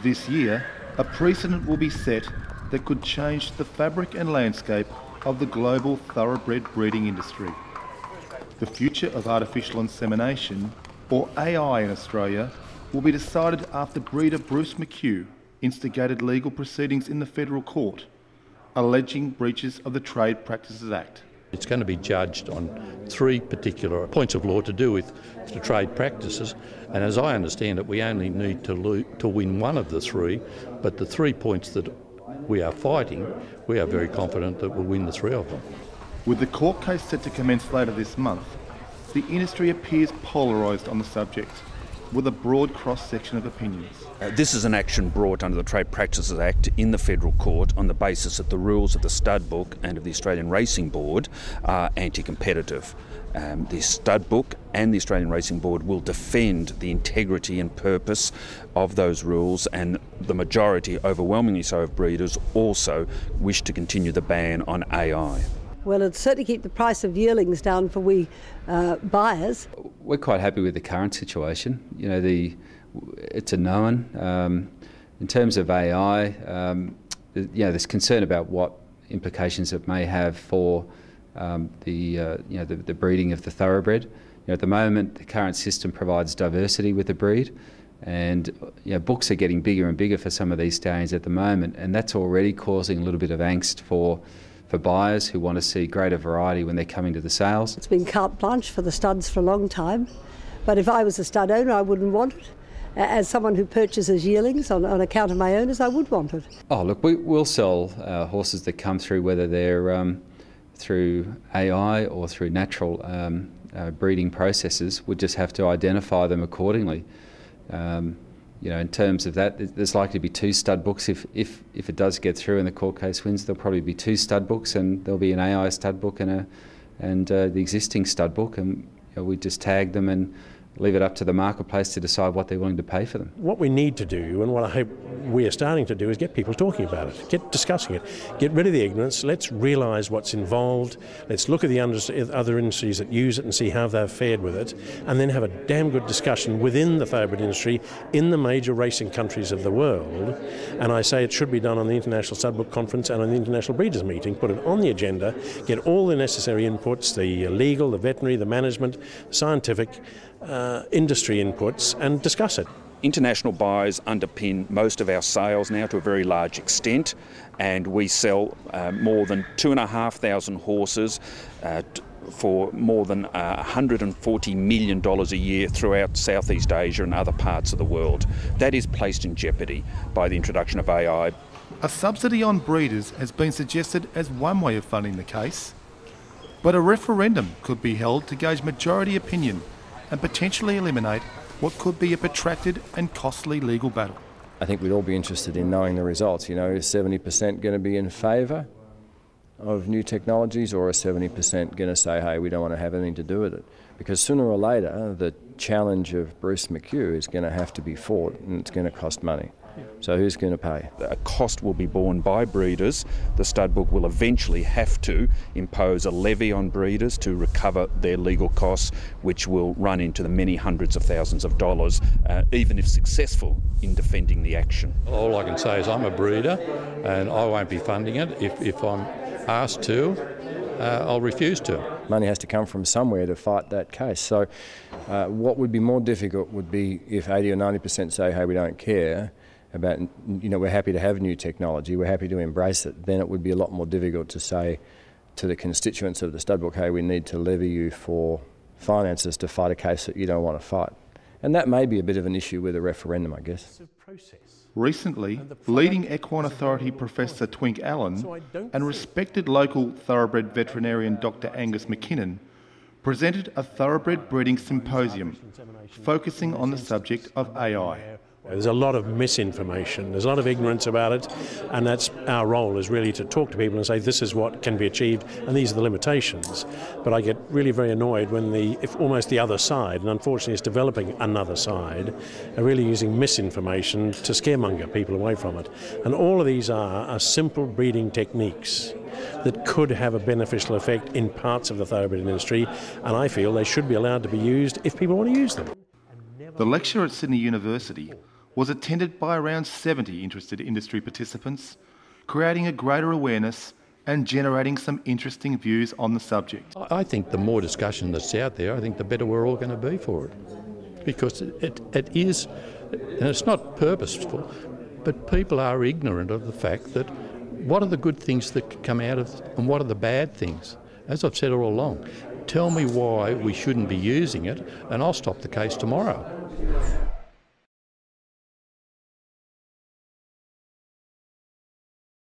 This year, a precedent will be set that could change the fabric and landscape of the global thoroughbred breeding industry. The future of artificial insemination, or AI in Australia, will be decided after breeder Bruce McHugh instigated legal proceedings in the federal court, alleging breaches of the Trade Practices Act. It's going to be judged on three particular points of law to do with the trade practices, and as I understand it, we only need to win one of the three, but the 3 points that we are fighting, we are very confident that we'll win the three of them. With the court case set to commence later this month, the industry appears polarised on the subject, with a broad cross-section of opinions. This is an action brought under the Trade Practices Act in the federal court on the basis that the rules of the stud book and of the Australian Racing Board are anti-competitive. The stud book and the Australian Racing Board will defend the integrity and purpose of those rules, and the majority, overwhelmingly so, of breeders also wish to continue the ban on AI. Well, it'd certainly keep the price of yearlings down for we buyers. We're quite happy with the current situation. You know, it's a known. In terms of AI, there's concern about what implications it may have for the breeding of the thoroughbred. You know, at the moment, the current system provides diversity with the breed, and books are getting bigger and bigger for some of these stallions at the moment, and that's already causing a little bit of angst for buyers who want to see greater variety when they're coming to the sales. It's been carte blanche for the studs for a long time, but if I was a stud owner, I wouldn't want it. As someone who purchases yearlings on account of my owners, I would want it. Oh look, we'll sell horses that come through, whether they're through AI or through natural breeding processes. We'll just have to identify them accordingly. In terms of that, there's likely to be two stud books. If it does get through and the court case wins, there'll probably be two stud books, and there'll be an AI stud book and the existing stud book, and we just tag them and leave it up to the marketplace to decide what they're willing to pay for them. What we need to do, and what I hope we are starting to do, is get people talking about it, get discussing it, get rid of the ignorance. Let's realise what's involved. Let's look at the other industries that use it and see how they've fared with it, and then have a damn good discussion within the thoroughbred industry in the major racing countries of the world. And I say it should be done on the International Stud Book Conference and on the International Breeders' Meeting. Put it on the agenda, get all the necessary inputs, the legal, the veterinary, the management, scientific, industry inputs, and discuss it. International buyers underpin most of our sales now to a very large extent, and we sell more than 2,500 horses for more than $140 million a year throughout Southeast Asia and other parts of the world. That is placed in jeopardy by the introduction of AI. A subsidy on breeders has been suggested as one way of funding the case, but a referendum could be held to gauge majority opinion and potentially eliminate what could be a protracted and costly legal battle. I think we'd all be interested in knowing the results. Is 70% going to be in favour of new technologies, or is 70% going to say, hey, we don't want to have anything to do with it? Because sooner or later, the challenge of Bruce McHugh is going to have to be fought, and it's going to cost money. So who's going to pay? A cost will be borne by breeders. The stud book will eventually have to impose a levy on breeders to recover their legal costs, which will run into the many hundreds of thousands of dollars, even if successful in defending the action. All I can say is I'm a breeder and I won't be funding it. If I'm asked to, I'll refuse to. Money has to come from somewhere to fight that case. So what would be more difficult would be if 80 or 90% say, hey, we don't care about, we're happy to have new technology, we're happy to embrace it. Then it would be a lot more difficult to say to the constituents of the stud book, hey, we need to levy you for finances to fight a case that you don't want to fight. And that may be a bit of an issue with a referendum, I guess. Recently, leading equine authority Professor Twink Allen and respected local thoroughbred veterinarian Dr. Angus McKinnon presented a thoroughbred breeding symposium focusing on the subject of AI. There's a lot of misinformation, there's a lot of ignorance about it, and that's our role, is really to talk to people and say this is what can be achieved and these are the limitations. But I get really very annoyed when if almost the other side, and unfortunately it's developing another side, are really using misinformation to scaremonger people away from it. And all of these are simple breeding techniques that could have a beneficial effect in parts of the thoroughbred industry, and I feel they should be allowed to be used if people want to use them. The lecturer at Sydney University was attended by around 70 interested industry participants, creating a greater awareness and generating some interesting views on the subject. I think the more discussion that's out there, I think the better we're all going to be for it. Because it is, and it's not purposeful, but people are ignorant of the fact that what are the good things that come out of and what are the bad things? As I've said all along, tell me why we shouldn't be using it and I'll stop the case tomorrow.